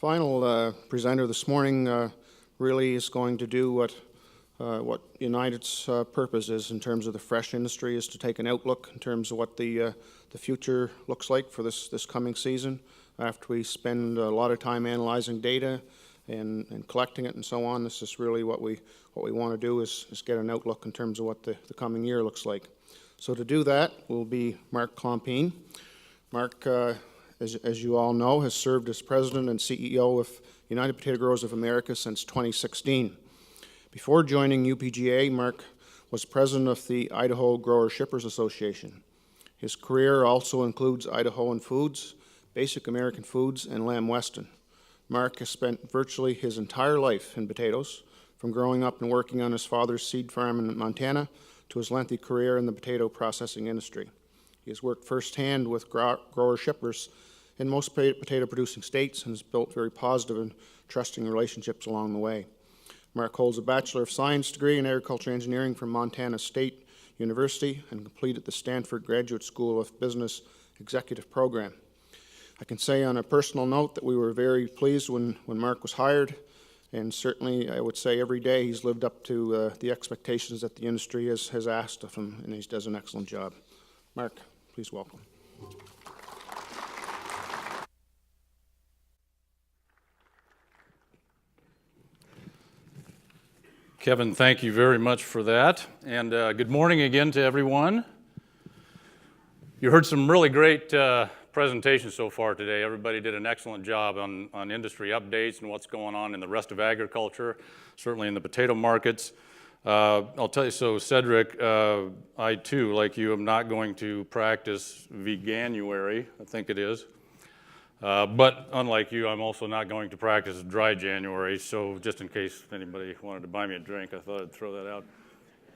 final presenter this morning really is going to do what United's purpose is in terms of the fresh industry, is to take an outlook in terms of what the future looks like for this coming season. After we spend a lot of time analyzing data and collecting it and so on, this is really what we want to do is get an outlook in terms of what the coming year looks like. So to do that will be Mark Klompien. Mark, as you all know, has served as president and CEO of United Potato Growers of America since 2016. Before joining UPGA, Mark was president of the Idaho Grower Shippers Association. His career also includes Idahoan Foods, Basic American Foods, and Lamb Weston. Mark has spent virtually his entire life in potatoes, from growing up and working on his father's seed farm in Montana to his lengthy career in the potato processing industry. He has worked firsthand with grower shippers in most potato-producing states and has built very positive and trusting relationships along the way. Mark holds a Bachelor of Science degree in Agricultural Engineering from Montana State University and completed the Stanford Graduate School of Business Executive Program. I can say on a personal note that we were very pleased when Mark was hired, and certainly I would say every day he's lived up to the expectations that the industry has asked of him, and he does an excellent job. Mark, please welcome. Kevin, thank you very much for that, and good morning again to everyone. You heard some really great presentations so far today. Everybody did an excellent job on industry updates and what's going on in the rest of agriculture, certainly in the potato markets. I'll tell you, so Cedric, I too, like you, am not going to practice veganuary, I think it is. But unlike you, I'm also not going to practice dry January, so just in case anybody wanted to buy me a drink, I thought I'd throw that out.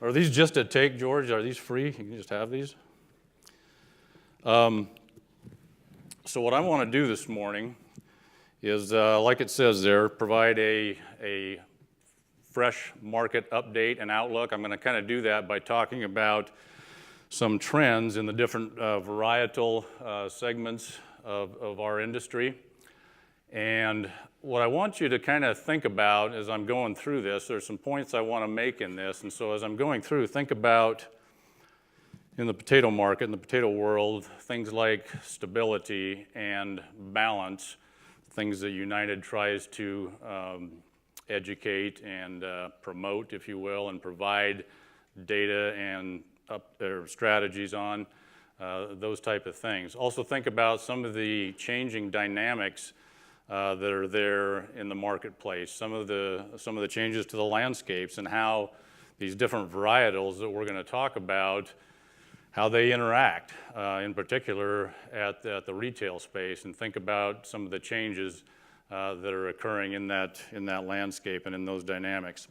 Are these just a take, George? Are these free? You can just have these? So what I want to do this morning is, like it says there, provide a fresh market update and outlook. I'm going to kind of do that by talking about some trends in the different varietal segments of our industry. And what I want you to kind of think about as I'm going through this, there's some points I want to make in this. And so as I'm going through, think about in the potato market, in the potato world, things like stability and balance, things that United tries to educate and promote, if you will, and provide data and strategies on. Those type of things. Also think about some of the changing dynamics that are there in the marketplace, some of the changes to the landscapes and how these different varietals that we're going to talk about, how they interact, in particular at the retail space, and think about some of the changes that are occurring in that landscape and in those dynamics.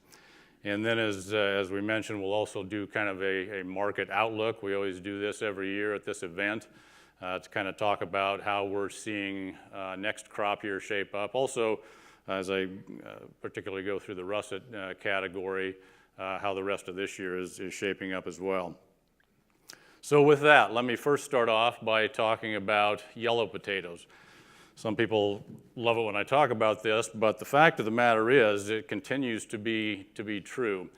And then as we mentioned, we'll also do kind of a market outlook. We always do this every year at this event to kind of talk about how we're seeing next crop year shape up. Also, as I particularly go through the Russet category, how the rest of this year is shaping up as well. So with that, let me first start off by talking about yellow potatoes. Some people love it when I talk about this, but the fact of the matter is it continues to be true.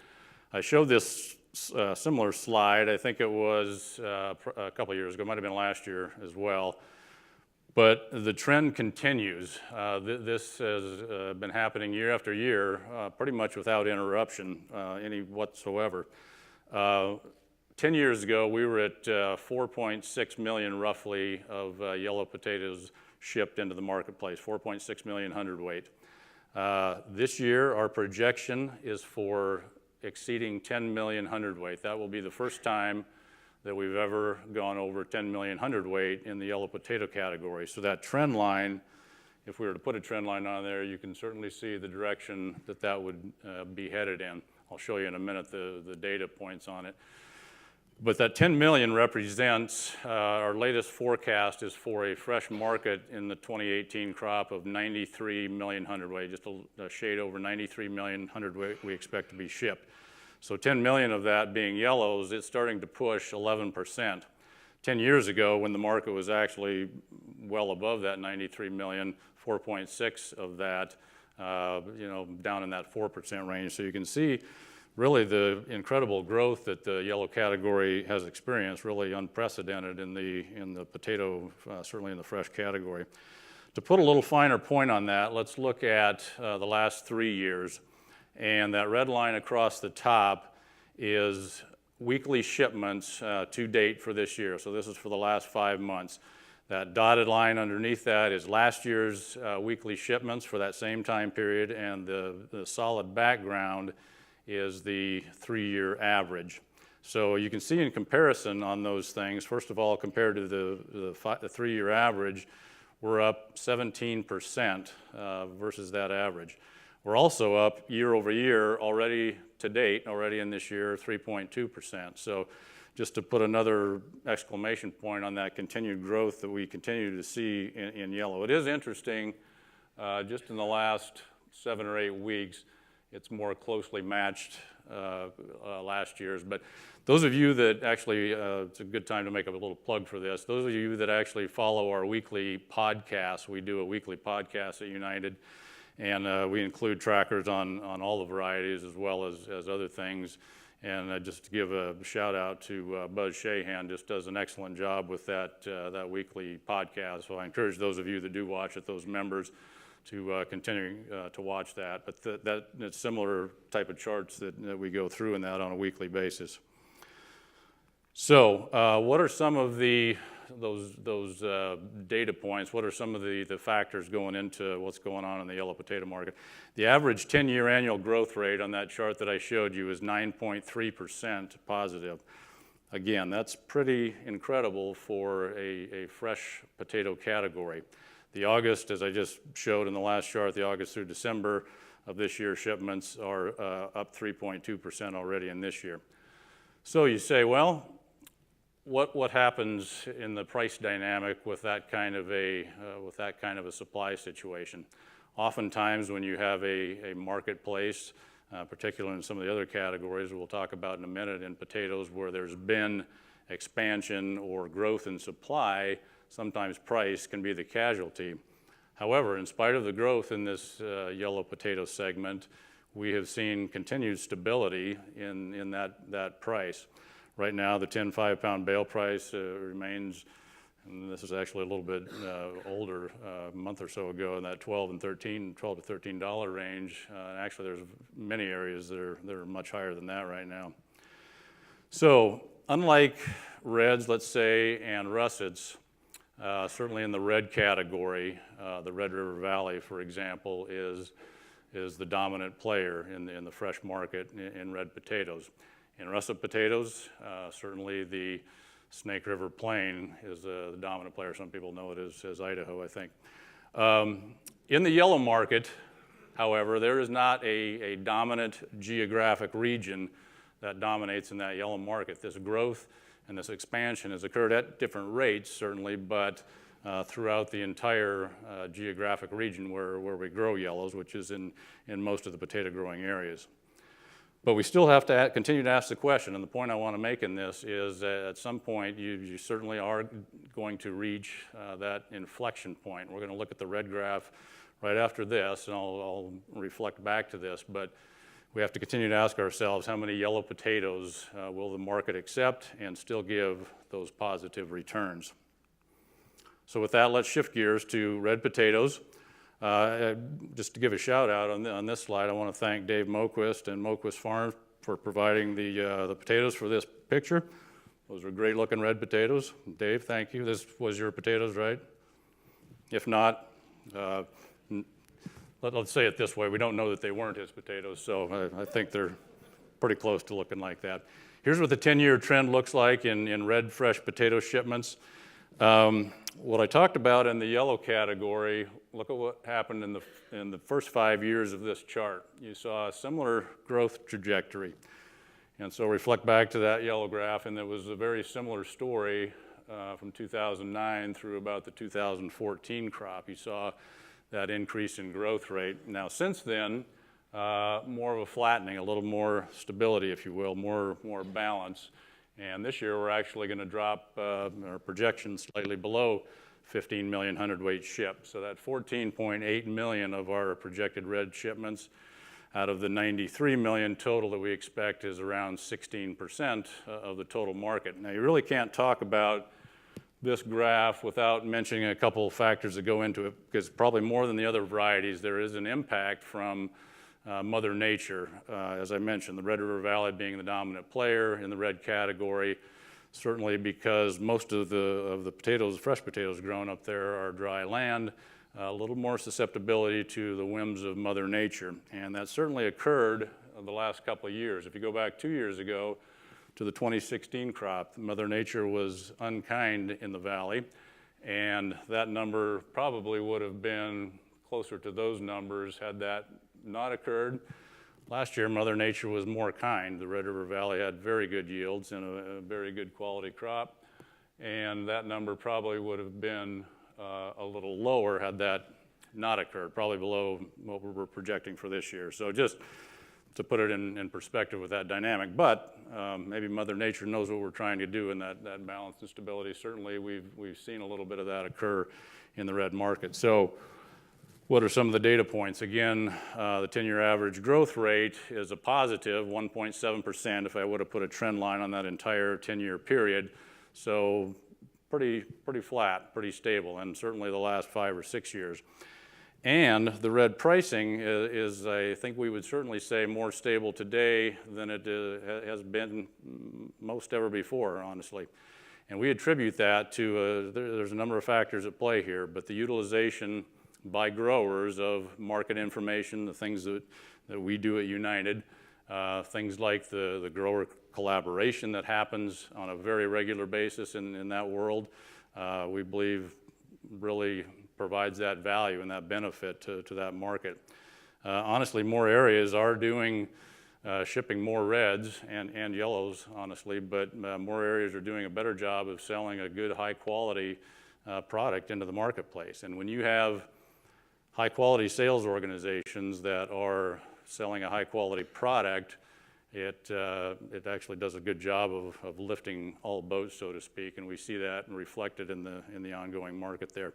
I showed this similar slide, I think it was a couple of years ago, might have been last year as well, but the trend continues. This has been happening year after year, pretty much without interruption any whatsoever. 10 years ago, we were at 4.6 million roughly of yellow potatoes shipped into the marketplace, 4.6 million hundredweight. This year, our projection is for exceeding 10 million hundredweight. That will be the first time that we've ever gone over 10 million hundredweight in the yellow potato category. So that trend line, if we were to put a trend line on there, you can certainly see the direction that would be headed in. I'll show you in a minute the data points on it. But that 10 million represents, our latest forecast is for a fresh market in the 2018 crop of 93 million hundredweight, just a shade over 93 million hundredweight we expect to be shipped. So 10 million of that being yellows, it's starting to push 11%. 10 years ago, when the market was actually well above that 93 million, 4.6 of that, down in that 4% range. So you can see really the incredible growth that the yellow category has experienced, really unprecedented in the potato, certainly in the fresh category. To put a little finer point on that, let's look at the last 3 years. And that red line across the top is weekly shipments to date for this year. So this is for the last 5 months. That dotted line underneath that is last year's weekly shipments for that same time period, and the solid background is the 3-year average. So you can see in comparison on those things, first of all, compared to the 3-year average, we're up 17% versus that average. We're also up year over year already to date, already in this year, 3.2%. So just to put another exclamation point on that continued growth that we continue to see in yellow. It is interesting, just in the last 7 or 8 weeks, it's more closely matched last year's. But those of you that actually, it's a good time to make a little plug for this. Those of you that actually follow our weekly podcast, we do a weekly podcast at United, and we include trackers on all the varieties as well as other things. And just to give a shout out to Buzz Shahan, just does an excellent job with that weekly podcast. So I encourage those of you that do watch it, those members, to continue to watch that. But it's similar type of charts that we go through in that on a weekly basis. So what are some of those data points? What are some of the factors going into what's going on in the yellow potato market? The average 10-year annual growth rate on that chart that I showed you is 9.3% positive. Again, that's pretty incredible for a fresh potato category. The August, as I just showed in the last chart, the August through December of this year shipments are up 3.2% already in this year. So you say, well, what happens in the price dynamic with that kind of a supply situation? Oftentimes, when you have a marketplace, particularly in some of the other categories we'll talk about in a minute, in potatoes, where there's been expansion or growth in supply, sometimes price can be the casualty. However, in spite of the growth in this yellow potato segment, we have seen continued stability in that price. Right now, the 10 5-pound bale price remains, and this is actually a little bit older, a month or so ago, in that $12 to $13 range. Actually, there's many areas that are much higher than that right now. So, unlike reds, let's say, and russets, certainly in the red category, the Red River Valley, for example, is the dominant player in the fresh market in red potatoes. In russet potatoes, certainly the Snake River Plain is the dominant player. Some people know it as Idaho, I think. In the yellow market, however, there is not a dominant geographic region that dominates in that yellow market. This growth and this expansion has occurred at different rates, certainly, but throughout the entire geographic region where we grow yellows, which is in most of the potato growing areas. But we still have to continue to ask the question, and the point I want to make in this is that at some point you certainly are going to reach that inflection point. We're going to look at the red graph right after this, and I'll reflect back to this, but we have to continue to ask ourselves, how many yellow potatoes will the market accept and still give those positive returns? So with that, let's shift gears to red potatoes. Just to give a shout out on this slide, I want to thank Dave Moquist and Moquist Farms for providing the potatoes for this picture. Those are great looking red potatoes. Dave, thank you. This was your potatoes, right? If not, let's say it this way. We don't know that they weren't his potatoes, so I think they're pretty close to looking like that. Here's what the 10-year trend looks like in red fresh potato shipments. What I talked about in the yellow category, look at what happened in the first 5 years of this chart. You saw a similar growth trajectory. And so reflect back to that yellow graph, and it was a very similar story from 2009 through about the 2014 crop. You saw that increase in growth rate. Now, since then, more of a flattening, a little more stability, if you will, more balance. And this year, we're actually going to drop our projection slightly below 15 million hundredweight shipped. So that 14.8 million of our projected red shipments out of the 93 million total that we expect is around 16% of the total market. Now, you really can't talk about this graph without mentioning a couple of factors that go into it, because probably more than the other varieties, there is an impact from Mother Nature. As I mentioned, the Red River Valley being the dominant player in the red category, certainly because most of the potatoes, fresh potatoes grown up there are dry land, a little more susceptibility to the whims of Mother Nature. And that certainly occurred the last couple of years. If you go back 2 years ago to the 2016 crop, Mother Nature was unkind in the valley, and that number probably would have been closer to those numbers had that not occurred. Last year, Mother Nature was more kind. The Red River Valley had very good yields and a very good quality crop, and that number probably would have been a little lower had that not occurred, probably below what we're projecting for this year. So just to put it in perspective with that dynamic, but maybe Mother Nature knows what we're trying to do in that balance and stability. Certainly, we've seen a little bit of that occur in the red market. So what are some of the data points? Again, the 10-year average growth rate is a positive 1.7% if I would have put a trend line on that entire 10-year period. So pretty flat, pretty stable, and certainly the last 5 or 6 years. And the red pricing is, I think we would certainly say, more stable today than it has been most ever before, honestly. And we attribute that to, there's a number of factors at play here, but the utilization by growers of market information, the things that we do at United, things like the grower collaboration that happens on a very regular basis in that world, we believe really provides that value and that benefit to that market. Honestly, more areas are doing shipping more reds and yellows, honestly, but more areas are doing a better job of selling a good high quality product into the marketplace. And when you have high quality sales organizations that are selling a high quality product, it actually does a good job of lifting all boats, so to speak, and we see that reflected in the ongoing market there.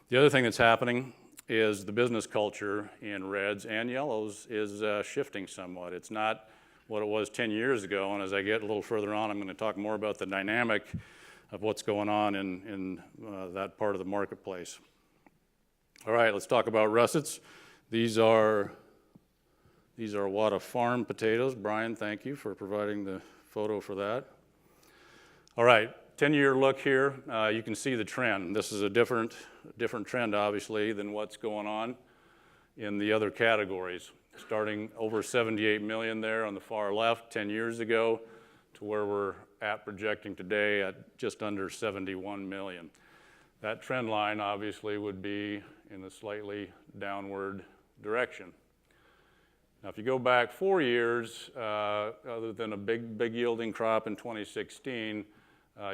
The other thing that's happening is the business culture in reds and yellows is shifting somewhat. It's not what it was 10 years ago, and as I get a little further on, I'm going to talk more about the dynamic of what's going on in that part of the marketplace. All right, let's talk about russets. These are Wada Farm potatoes. Brian, thank you for providing the photo for that. All right, 10-year look here. You can see the trend. This is a different trend, obviously, than what's going on in the other categories. Starting over 78 million there on the far left 10 years ago to where we're at projecting today at just under 71 million. That trend line obviously would be in the slightly downward direction. Now, if you go back 4 years, other than a big yielding crop in 2016,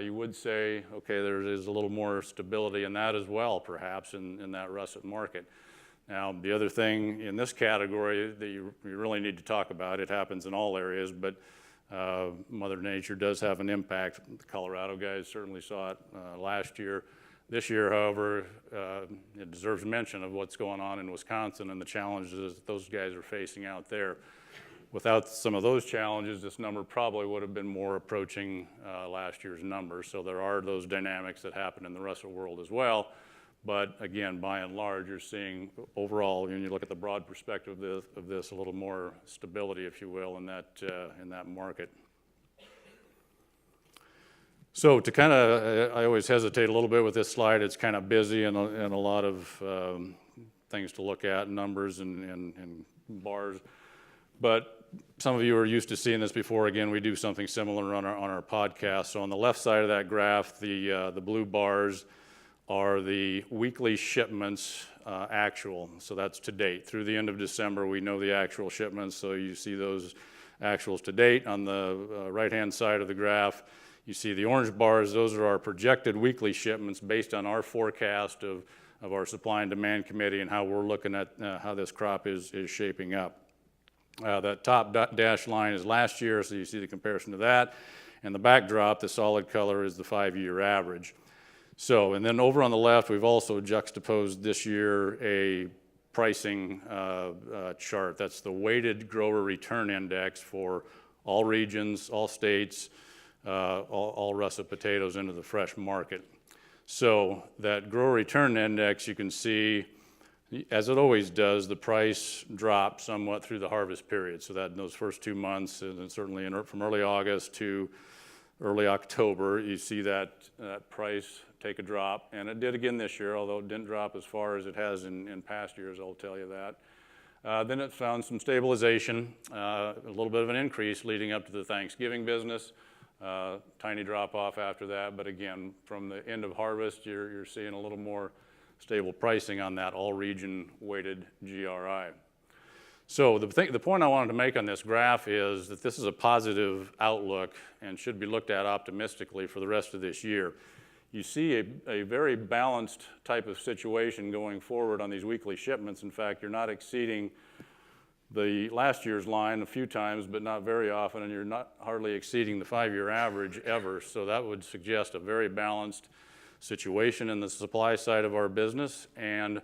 you would say, okay, there is a little more stability in that as well, perhaps, in that russet market. Now, the other thing in this category that you really need to talk about, it happens in all areas, but Mother Nature does have an impact. The Colorado guys certainly saw it last year. This year, however, it deserves mention of what's going on in Wisconsin and the challenges that those guys are facing out there. Without some of those challenges, this number probably would have been more approaching last year's number. So there are those dynamics that happen in the russet world as well. But again, by and large, you're seeing overall, when you look at the broad perspective of this, a little more stability, if you will, in that market. So to kind of, I always hesitate a little bit with this slide. It's kind of busy and a lot of things to look at, numbers and bars. But some of you are used to seeing this before. Again, we do something similar on our podcast. So on the left side of that graph, the blue bars are the weekly shipments actual. So that's to date. Through the end of December, we know the actual shipments. So you see those actuals to date. On the right-hand side of the graph, you see the orange bars. Those are our projected weekly shipments based on our forecast of our supply and demand committee and how we're looking at how this crop is shaping up. That top dashed line is last year, so you see the comparison to that. And the backdrop, the solid color, is the 5-year average. So, and then over on the left, we've also juxtaposed this year a pricing chart. That's the weighted grower return index for all regions, all states, all russet potatoes into the fresh market. So that grower return index, you can see, as it always does, the price dropped somewhat through the harvest period. So that in those first 2 months, and certainly from early August to early October, you see that price take a drop. And it did again this year, although it didn't drop as far as it has in past years, I'll tell you that. Then it found some stabilization, a little bit of an increase leading up to the Thanksgiving business. Tiny drop off after that, but again, from the end of harvest, you're seeing a little more stable pricing on that all-region weighted GRI. So the point I wanted to make on this graph is that this is a positive outlook and should be looked at optimistically for the rest of this year. You see a very balanced type of situation going forward on these weekly shipments. In fact, you're not exceeding the last year's line a few times, but not very often, and you're not hardly exceeding the 5-year average ever. So that would suggest a very balanced situation in the supply side of our business. And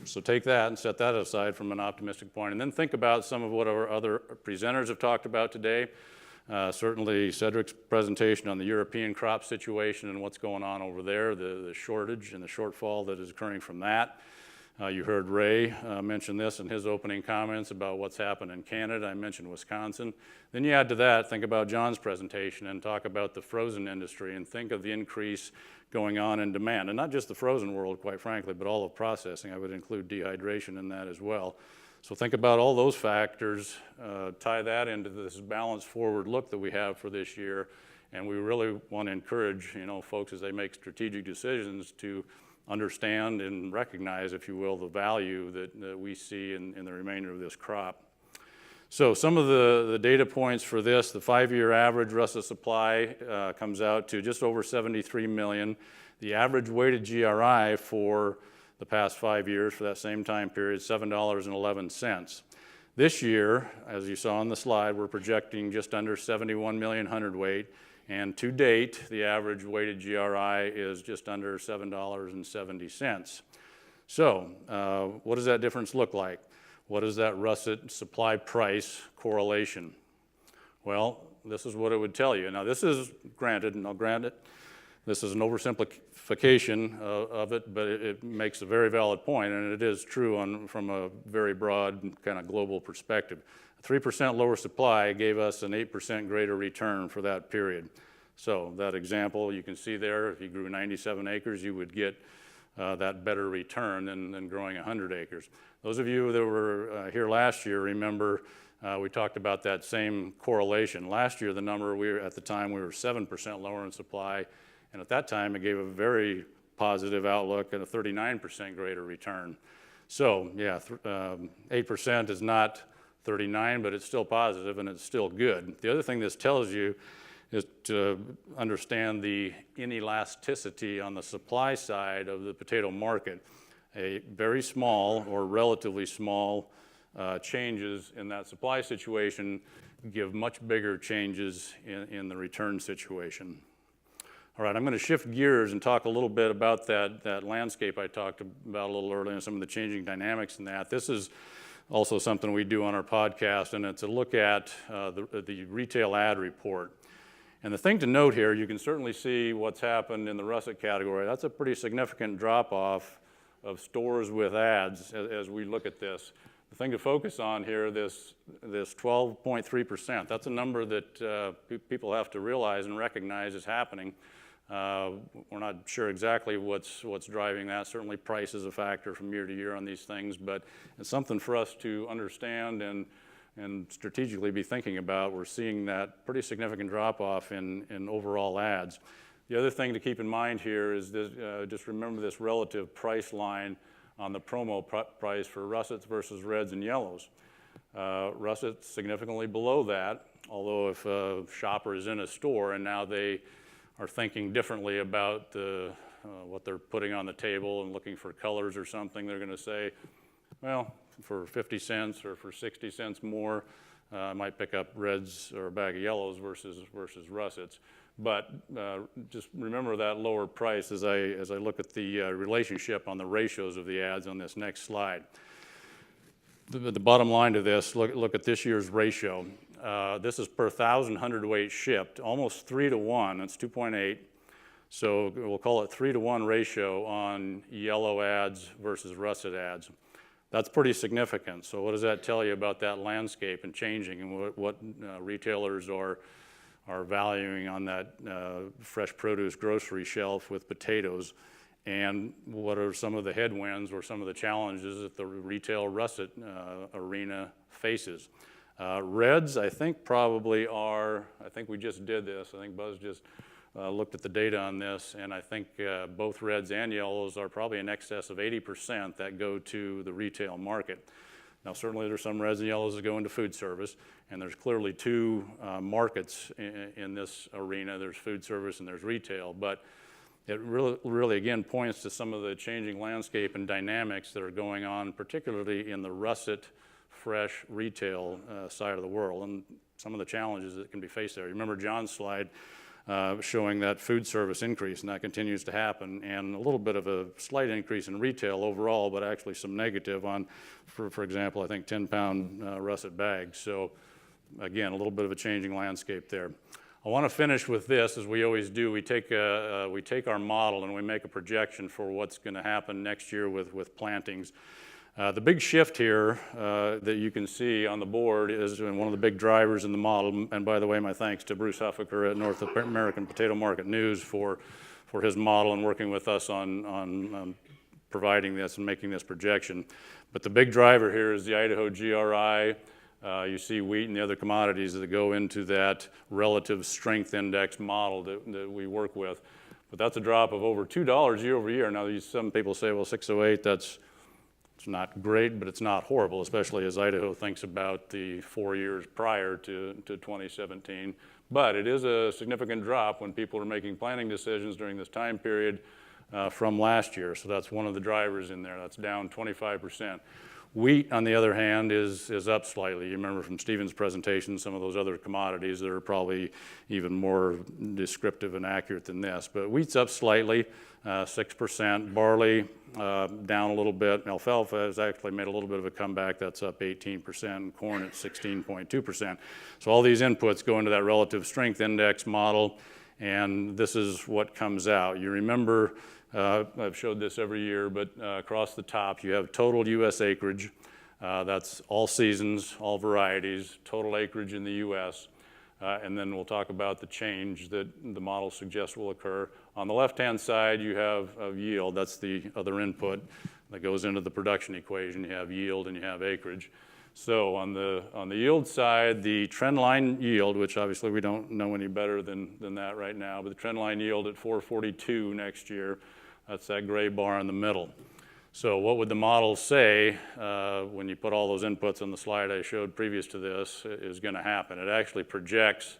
so take that and set that aside from an optimistic point. And then think about some of what our other presenters have talked about today. Certainly Cedric's presentation on the European crop situation and what's going on over there, the shortage and the shortfall that is occurring from that. You heard Ray mention this in his opening comments about what's happened in Canada. I mentioned Wisconsin. Then you add to that, think about John's presentation and talk about the frozen industry and think of the increase going on in demand. And not just the frozen world, quite frankly, but all of processing. I would include dehydration in that as well. So think about all those factors, tie that into this balanced forward look that we have for this year. And we really want to encourage, folks as they make strategic decisions to understand and recognize, if you will, the value that we see in the remainder of this crop. So some of the data points for this, the 5-year average russet supply comes out to just over 73 million. The average weighted GRI for the past 5 years for that same time period, $7.11. This year, as you saw on the slide, we're projecting just under 71 million hundredweight. And to date, the average weighted GRI is just under $7.70. So what does that difference look like? What is that russet supply price correlation? Well, this is what it would tell you. Now this is granted, and I'll grant it, this is an oversimplification of it, but it makes a very valid point, and it is true from a very broad kind of global perspective. A 3% lower supply gave us an 8% greater return for that period. So that example you can see there, if you grew 97 acres, you would get that better return than growing 100 acres. Those of you that were here last year remember we talked about that same correlation. Last year, the number at the time we were 7% lower in supply, and at that time it gave a very positive outlook and a 39% greater return. So yeah, 8% is not 39, but it's still positive and it's still good. The other thing this tells you is to understand the inelasticity on the supply side of the potato market. A very small or relatively small changes in that supply situation give much bigger changes in the return situation. All right, I'm going to shift gears and talk a little bit about that landscape I talked about a little earlier and some of the changing dynamics in that. This is also something we do on our podcast, and it's a look at the retail ad report. And the thing to note here, you can certainly see what's happened in the russet category. That's a pretty significant drop-off of stores with ads as we look at this. The thing to focus on here, this 12.3%, that's a number that people have to realize and recognize is happening. We're not sure exactly what's driving that. Certainly price is a factor from year to year on these things, but it's something for us to understand and strategically be thinking about. We're seeing that pretty significant drop-off in overall ads. The other thing to keep in mind here is this, just remember this relative price line on the promo price for russets versus reds and yellows. Russet's significantly below that, although if a shopper is in a store and now they are thinking differently about what they're putting on the table and looking for colors or something, they're going to say, well, for 50 cents or for 60 cents more, I might pick up reds or a bag of yellows versus russets. But just remember that lower price as I look at the relationship on the ratios of the ads on this next slide. The bottom line to this, look at this year's ratio. This is per 1,000 hundredweight shipped, almost 3 to 1, that's 2.8. So we'll call it 3 to 1 ratio on yellow ads versus russet ads. That's pretty significant. So what does that tell you about that landscape and changing, and what retailers are valuing on that fresh produce grocery shelf with potatoes, and what are some of the headwinds or some of the challenges that the retail russet arena faces? Reds, I think probably are, I think we just did this, I think Buzz just looked at the data on this, and I think both reds and yellows are probably in excess of 80% that go to the retail market. Now, certainly there's some reds and yellows that go into food service, and there's clearly two markets in this arena. There's food service and there's retail, but it really again points to some of the changing landscape and dynamics that are going on, particularly in the russet fresh retail side of the world, and some of the challenges that can be faced there. You remember John's slide showing that food service increase, and that continues to happen, and a little bit of a slight increase in retail overall, but actually some negative on, for example, I think 10-pound russet bags. So again, a little bit of a changing landscape there. I want to finish with this, as we always do. We take our model and we make a projection for what's going to happen next year with plantings. The big shift here that you can see on the board is one of the big drivers in the model, and by the way, my thanks to Bruce Huffaker at North American Potato Market News for his model and working with us on providing this and making this projection. But the big driver here is the Idaho GRI. You see wheat and the other commodities that go into that relative strength index model that we work with. But that's a drop of over $2 year over year. Now, some people say, well, 608, it's not great, but it's not horrible, especially as Idaho thinks about the 4 years prior to 2017. But it is a significant drop when people are making planning decisions during this time period from last year. So that's one of the drivers in there. That's down 25%. Wheat, on the other hand, is up slightly. You remember from Stephen's presentation some of those other commodities that are probably even more descriptive and accurate than this. But wheat's up slightly, 6%. Barley down a little bit. Alfalfa has actually made a little bit of a comeback. That's up 18%. And corn at 16.2%. So all these inputs go into that relative strength index model, and this is what comes out. You remember, I've showed this every year, but across the top you have total U.S. acreage. That's all seasons, all varieties, total acreage in the U.S. And then we'll talk about the change that the model suggests will occur. On the left-hand side, you have yield. That's the other input that goes into the production equation. You have yield and you have acreage. So on the yield side, the trend line yield, which obviously we don't know any better than that right now, but the trend line yield at 442 next year, that's that gray bar in the middle. So what would the model say when you put all those inputs on the slide I showed previous to this is going to happen? It actually projects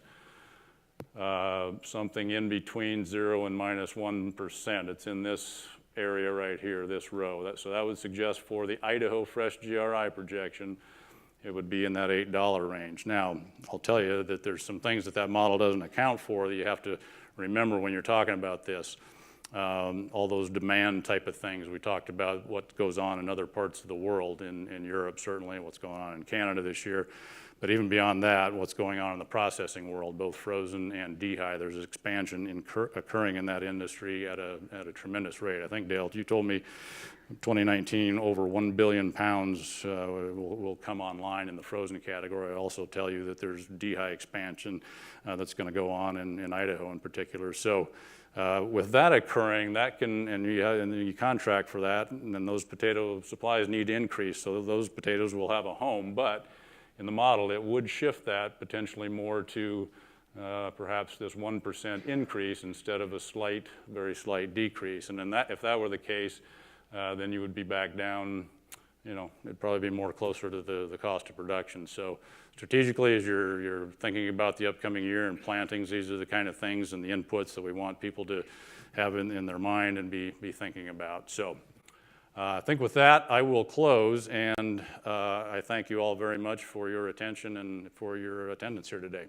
something in between 0 and minus 1%. It's in this area right here, this row. So that would suggest for the Idaho Fresh GRI projection, it would be in that $8 range. Now, I'll tell you that there's some things that model doesn't account for that you have to remember when you're talking about this. All those demand type of things. We talked about what goes on in other parts of the world, in Europe certainly, what's going on in Canada this year. But even beyond that, what's going on in the processing world, both frozen and dehy, there's expansion occurring in that industry at a tremendous rate. I think, Dale, you told me 2019 over 1 billion pounds will come online in the frozen category. I also tell you that there's dehy expansion that's going to go on in Idaho in particular. So with that occurring, that can, and you contract for that, and then those potato supplies need to increase, so those potatoes will have a home. But in the model, it would shift that potentially more to perhaps this 1% increase instead of a slight, very slight decrease. And then if that were the case, then you would be back down, it'd probably be more closer to the cost of production. So strategically, as you're thinking about the upcoming year and plantings, these are the kind of things and the inputs that we want people to have in their mind and be thinking about. So I think with that, I will close, and I thank you all very much for your attention and for your attendance here today.